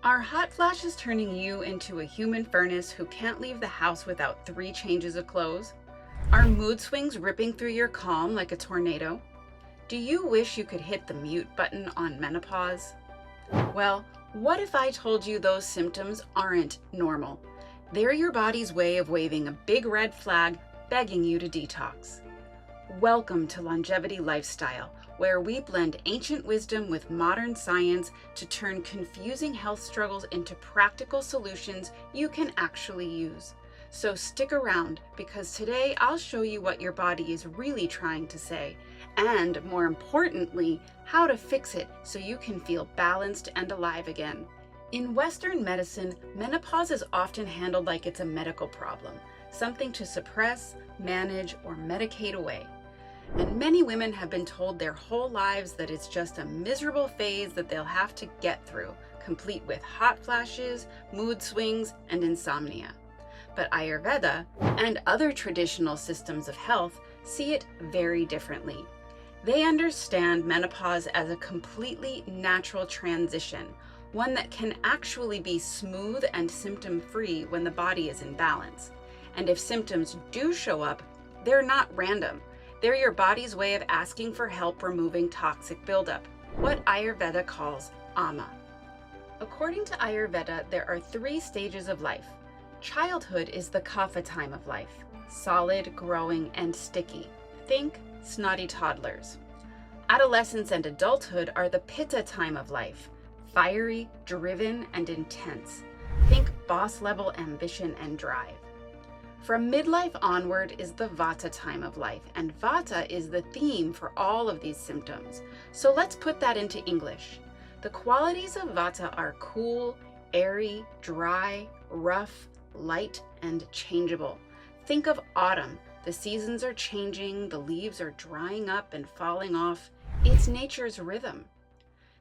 Are hot flashes turning you into a human furnace who can't leave the house without 3 changes of clothes? Are mood swings ripping through your calm like a tornado? Do you wish you could hit the mute button on menopause? Well, what if I told you those symptoms aren't normal? They're your body's way of waving a big red flag, begging you to detox. Welcome to Longevity Lifestyle, where we blend ancient wisdom with modern science to turn confusing health struggles into practical solutions you can actually use. So stick around, because today I'll show you what your body is really trying to say, and more importantly, how to fix it so you can feel balanced and alive again. In Western medicine, menopause is often handled like it's a medical problem, something to suppress, manage, or medicate away. And many women have been told their whole lives that it's just a miserable phase that they'll have to get through, complete with hot flashes, mood swings, and insomnia. But Ayurveda and other traditional systems of health see it very differently. They understand menopause as a completely natural transition, one that can actually be smooth and symptom-free when the body is in balance. And if symptoms do show up, they're not random. They're your body's way of asking for help removing toxic buildup, what Ayurveda calls ama. According to Ayurveda, there are 3 stages of life. Childhood is the Kapha time of life, solid, growing, and sticky. Think snotty toddlers. Adolescence and adulthood are the Pitta time of life, fiery, driven, and intense. Think boss-level ambition and drive. From midlife onward is the Vata time of life, and Vata is the theme for all of these symptoms. So let's put that into English. The qualities of Vata are cool, airy, dry, rough, light, and changeable. Think of autumn. The seasons are changing, the leaves are drying up and falling off. It's nature's rhythm.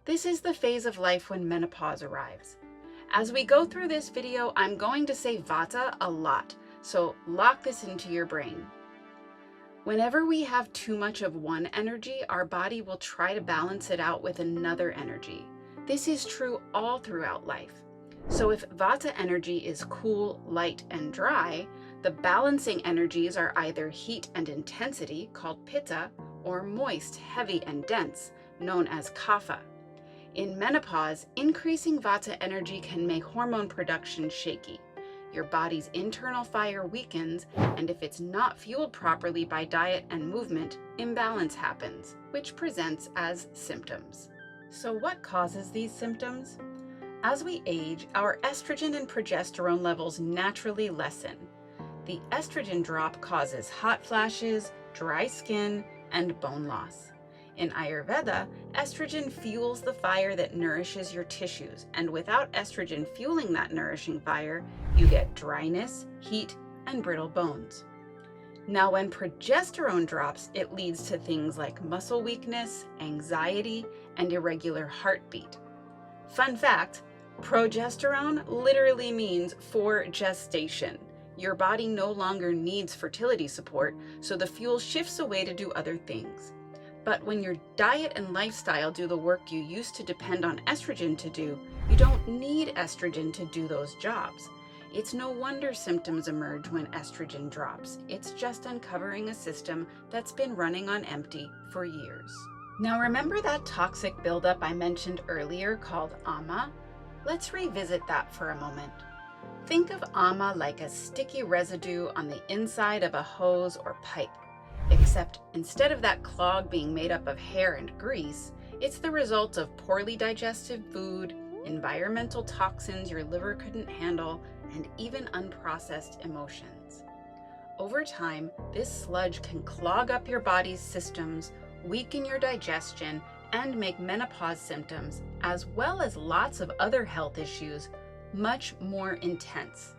This is the phase of life when menopause arrives. As we go through this video, I'm going to say Vata a lot. So lock this into your brain. Whenever we have too much of one energy, our body will try to balance it out with another energy. This is true all throughout life. So if Vata energy is cool, light, and dry, the balancing energies are either heat and intensity, called Pitta, or moist, heavy, and dense, known as Kapha. In menopause, increasing Vata energy can make hormone production shaky. Your body's internal fire weakens, and if it's not fueled properly by diet and movement, imbalance happens, which presents as symptoms. So what causes these symptoms? As we age, our estrogen and progesterone levels naturally lessen. The estrogen drop causes hot flashes, dry skin, and bone loss. In Ayurveda, estrogen fuels the fire that nourishes your tissues, and without estrogen fueling that nourishing fire, you get dryness, heat, and brittle bones. Now, when progesterone drops, it leads to things like muscle weakness, anxiety, and irregular heartbeat. Fun fact, progesterone literally means for gestation. Your body no longer needs fertility support, so the fuel shifts away to do other things. But when your diet and lifestyle do the work you used to depend on estrogen to do, you don't need estrogen to do those jobs. It's no wonder symptoms emerge when estrogen drops. It's just uncovering a system that's been running on empty for years. Now, remember that toxic buildup I mentioned earlier called ama? Let's revisit that for a moment. Think of ama like a sticky residue on the inside of a hose or pipe. Except instead of that clog being made up of hair and grease, it's the result of poorly digested food, environmental toxins your liver couldn't handle, and even unprocessed emotions. Over time, this sludge can clog up your body's systems, weaken your digestion, and make menopause symptoms, as well as lots of other health issues, much more intense.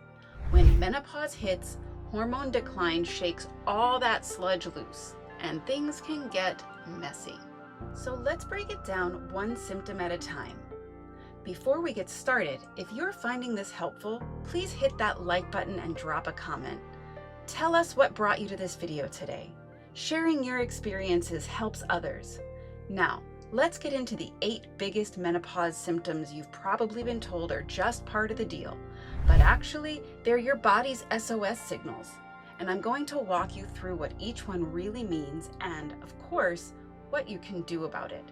When menopause hits, hormone decline shakes all that sludge loose, and things can get messy. So let's break it down one symptom at a time. Before we get started, if you're finding this helpful, please hit that like button and drop a comment. Tell us what brought you to this video today. Sharing your experiences helps others. Now, Let's get into the 8 biggest menopause symptoms you've probably been told are just part of the deal, but actually they're your body's SOS signals. And I'm going to walk you through what each one really means and, of course, what you can do about it.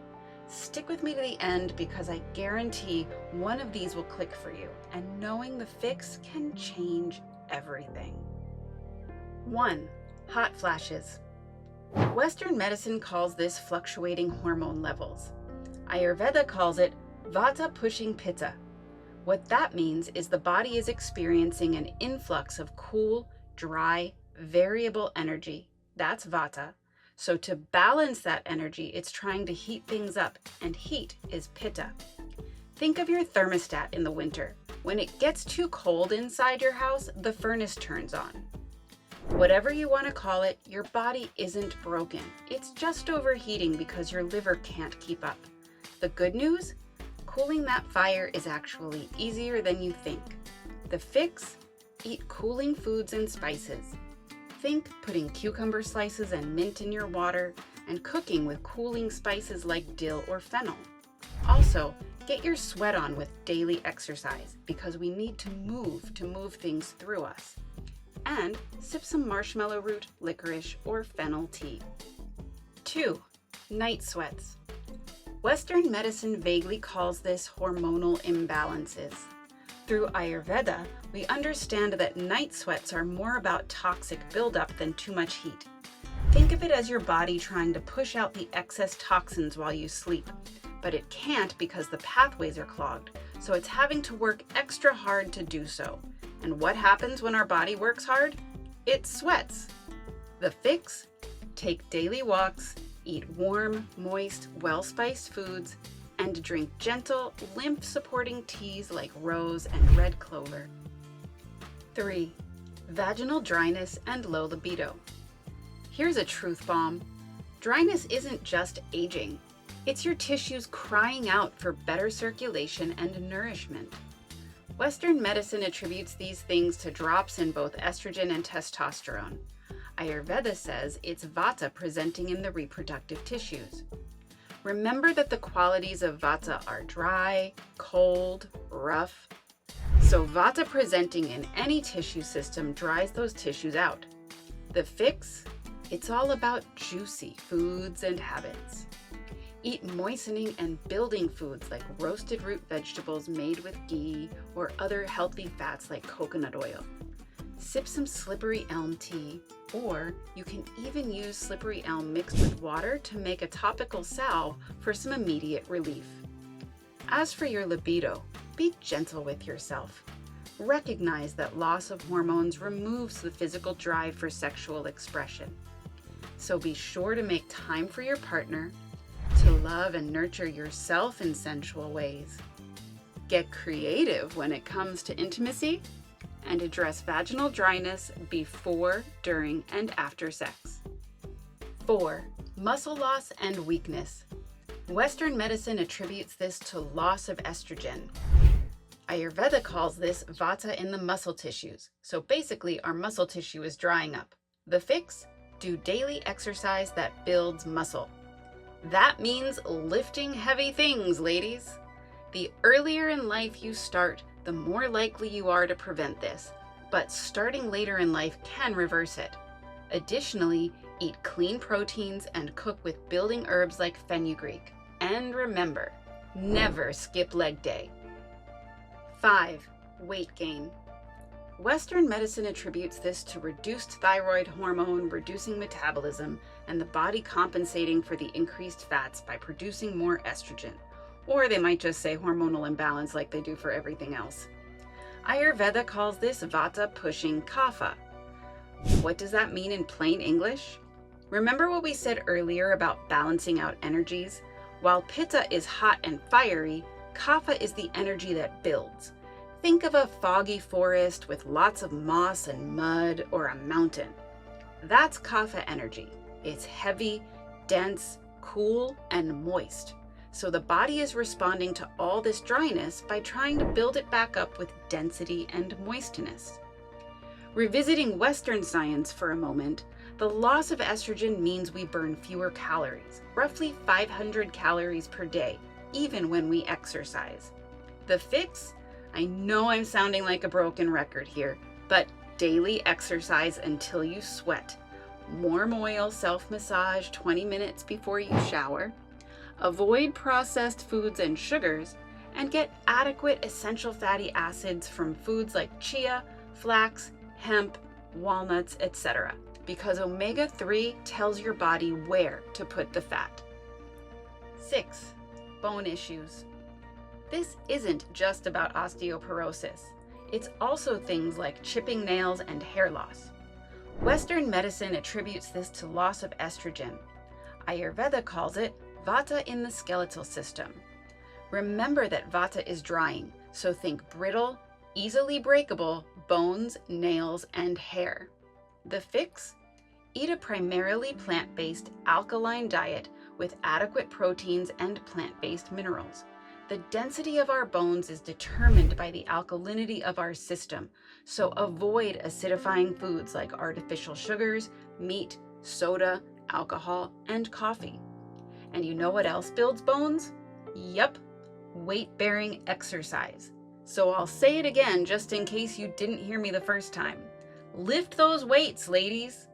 Stick with me to the end because I guarantee one of these will click for you, and knowing the fix can change everything. 1. Hot flashes. Western medicine calls this fluctuating hormone levels. Ayurveda calls it Vata pushing Pitta. What that means is the body is experiencing an influx of cool, dry, variable energy. That's Vata. So to balance that energy, it's trying to heat things up, and heat is Pitta. Think of your thermostat in the winter. When it gets too cold inside your house, the furnace turns on. Whatever you want to call it, your body isn't broken. It's just overheating because your liver can't keep up. The good news? Cooling that fire is actually easier than you think. The fix? Eat cooling foods and spices. Think putting cucumber slices and mint in your water and cooking with cooling spices like dill or fennel. Also, get your sweat on with daily exercise because we need to move things through us. And sip some marshmallow root, licorice, or fennel tea. 2. Night sweats. Western medicine vaguely calls this hormonal imbalances. Through Ayurveda, we understand that night sweats are more about toxic buildup than too much heat. Think of it as your body trying to push out the excess toxins while you sleep, but it can't because the pathways are clogged, so it's having to work extra hard to do so. And what happens when our body works hard? It sweats. The fix? Take daily walks, eat warm, moist, well-spiced foods, and drink gentle, lymph-supporting teas like rose and red clover. 3. Vaginal dryness and low libido. Here's a truth bomb. Dryness isn't just aging. It's your tissues crying out for better circulation and nourishment. Western medicine attributes these things to drops in both estrogen and testosterone. Ayurveda says it's Vata presenting in the reproductive tissues. Remember that the qualities of Vata are dry, cold, rough. So Vata presenting in any tissue system dries those tissues out. The fix? It's all about juicy foods and habits. Eat moistening and building foods like roasted root vegetables made with ghee or other healthy fats like coconut oil. Sip some slippery elm tea, or you can even use slippery elm mixed with water to make a topical salve for some immediate relief. As for your libido, be gentle with yourself. Recognize that loss of hormones removes the physical drive for sexual expression. So be sure to make time for your partner, to love and nurture yourself in sensual ways. Get creative when it comes to intimacy, and address vaginal dryness before, during, and after sex. 4. Muscle loss and weakness. Western medicine attributes this to loss of estrogen. Ayurveda calls this Vata in the muscle tissues, so basically our muscle tissue is drying up. The fix? Do daily exercise that builds muscle. That means lifting heavy things, ladies. The earlier in life you start, the more likely you are to prevent this, but starting later in life can reverse it. Additionally, eat clean proteins and cook with building herbs like fenugreek. And remember, never skip leg day. 5. Weight gain. Western medicine attributes this to reduced thyroid hormone, reducing metabolism, and the body compensating for the increased fats by producing more estrogen. Or they might just say hormonal imbalance like they do for everything else. Ayurveda calls this Vata pushing Kapha. What does that mean in plain English? Remember what we said earlier about balancing out energies? While Pitta is hot and fiery, Kapha is the energy that builds. Think of a foggy forest with lots of moss and mud, or a mountain. That's Kapha energy. It's heavy, dense, cool, and moist. So the body is responding to all this dryness by trying to build it back up with density and moistness. Revisiting Western science for a moment, The loss of estrogen means we burn fewer calories, roughly 500 calories per day, even when we exercise. The fix? I know I'm sounding like a broken record here, but daily exercise until you sweat. Warm oil self-massage 20 minutes before you shower. Avoid processed foods and sugars, and get adequate essential fatty acids from foods like chia, flax, hemp, walnuts, etc. Because omega-3 tells your body where to put the fat. 6. Bone issues. This isn't just about osteoporosis. It's also things like chipping nails and hair loss. Western medicine attributes this to loss of estrogen. Ayurveda calls it Vata in the skeletal system. Remember that Vata is drying, so think brittle, easily breakable bones, nails, and hair. The fix? Eat a primarily plant-based alkaline diet with adequate proteins and plant-based minerals. The density of our bones is determined by the alkalinity of our system, so avoid acidifying foods like artificial sugars, meat, soda, alcohol, and coffee. And you know what else builds bones? Yup, weight-bearing exercise. So I'll say it again just in case you didn't hear me the first time. Lift those weights, ladies.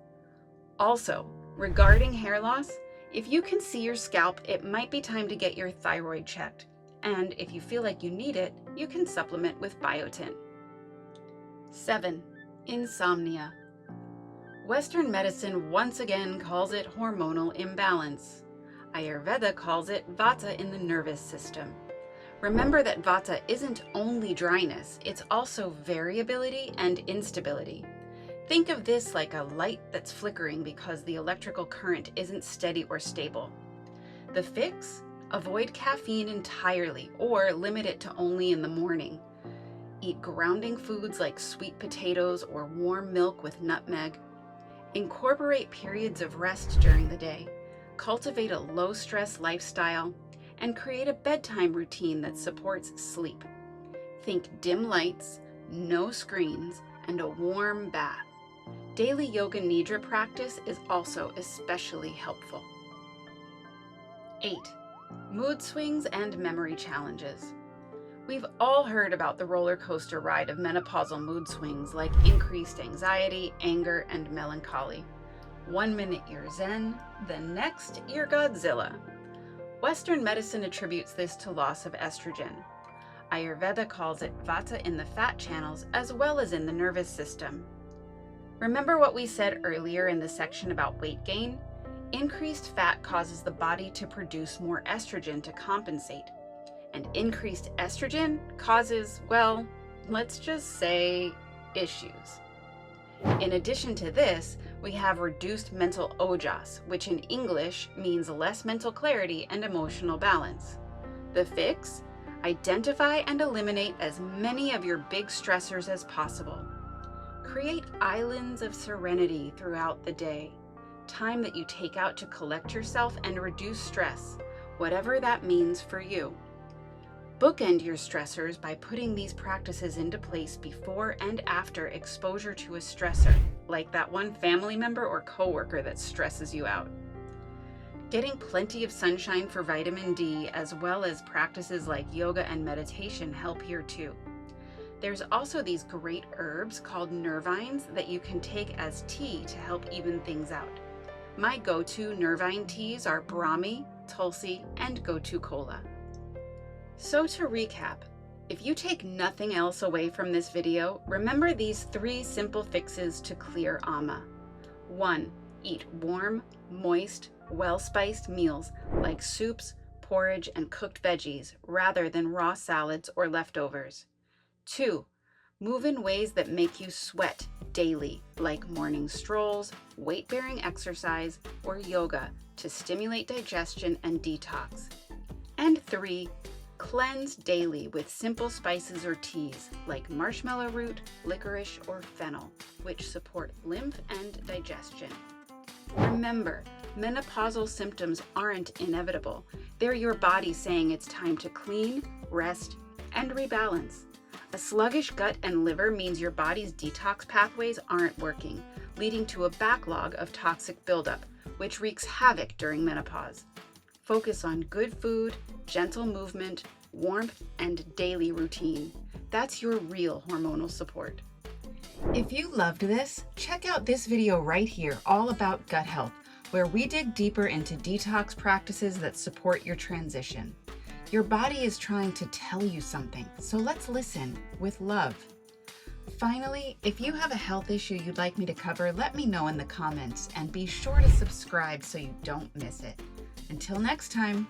Also, regarding hair loss, if you can see your scalp, it might be time to get your thyroid checked. And if you feel like you need it, you can supplement with biotin. 7. Insomnia. Western medicine once again calls it hormonal imbalance. Ayurveda calls it Vata in the nervous system. Remember that Vata isn't only dryness, it's also variability and instability. Think of this like a light that's flickering because the electrical current isn't steady or stable. The fix? Avoid caffeine entirely or limit it to only in the morning. Eat grounding foods like sweet potatoes or warm milk with nutmeg. Incorporate periods of rest during the day. Cultivate a low-stress lifestyle, and create a bedtime routine that supports sleep. Think dim lights, no screens, and a warm bath. Daily yoga nidra practice is also especially helpful. 8. Mood swings and memory challenges. We've all heard about the roller coaster ride of menopausal mood swings like increased anxiety, anger, and melancholy. 1 minute you're Zen, the next you're Godzilla. Western medicine attributes this to loss of estrogen. Ayurveda calls it Vata in the fat channels as well as in the nervous system. Remember what we said earlier in the section about weight gain? Increased fat causes the body to produce more estrogen to compensate. And increased estrogen causes, well, let's just say, issues. In addition to this, we have reduced mental ojas, which in English means less mental clarity and emotional balance. The fix? Identify and eliminate as many of your big stressors as possible. Create islands of serenity throughout the day, time that you take out to collect yourself and reduce stress, whatever that means for you. Bookend your stressors by putting these practices into place before and after exposure to a stressor, like that one family member or coworker that stresses you out. Getting plenty of sunshine for vitamin D, as well as practices like yoga and meditation, help here too. There's also these great herbs called nervines that you can take as tea to help even things out. My go-to nervine teas are Brahmi, Tulsi, and Gotu Kola. So to recap, if you take nothing else away from this video, remember these 3 simple fixes to clear ama. 1. Eat warm, moist, well-spiced meals like soups, porridge, and cooked veggies rather than raw salads or leftovers. 2. Move in ways that make you sweat daily, like morning strolls, weight-bearing exercise, or yoga to stimulate digestion and detox. And 3. Cleanse daily with simple spices or teas like marshmallow root, licorice, or fennel, which support lymph and digestion. Remember, menopausal symptoms aren't inevitable. They're your body saying it's time to clean, rest, and rebalance. A sluggish gut and liver means your body's detox pathways aren't working, leading to a backlog of toxic buildup, which wreaks havoc during menopause. Focus on good food, gentle movement, warmth, and daily routine. That's your real hormonal support. If you loved this, check out this video right here all about gut health, where we dig deeper into detox practices that support your transition. Your body is trying to tell you something, so let's listen with love. Finally, if you have a health issue you'd like me to cover, let me know in the comments and be sure to subscribe so you don't miss it. Until next time.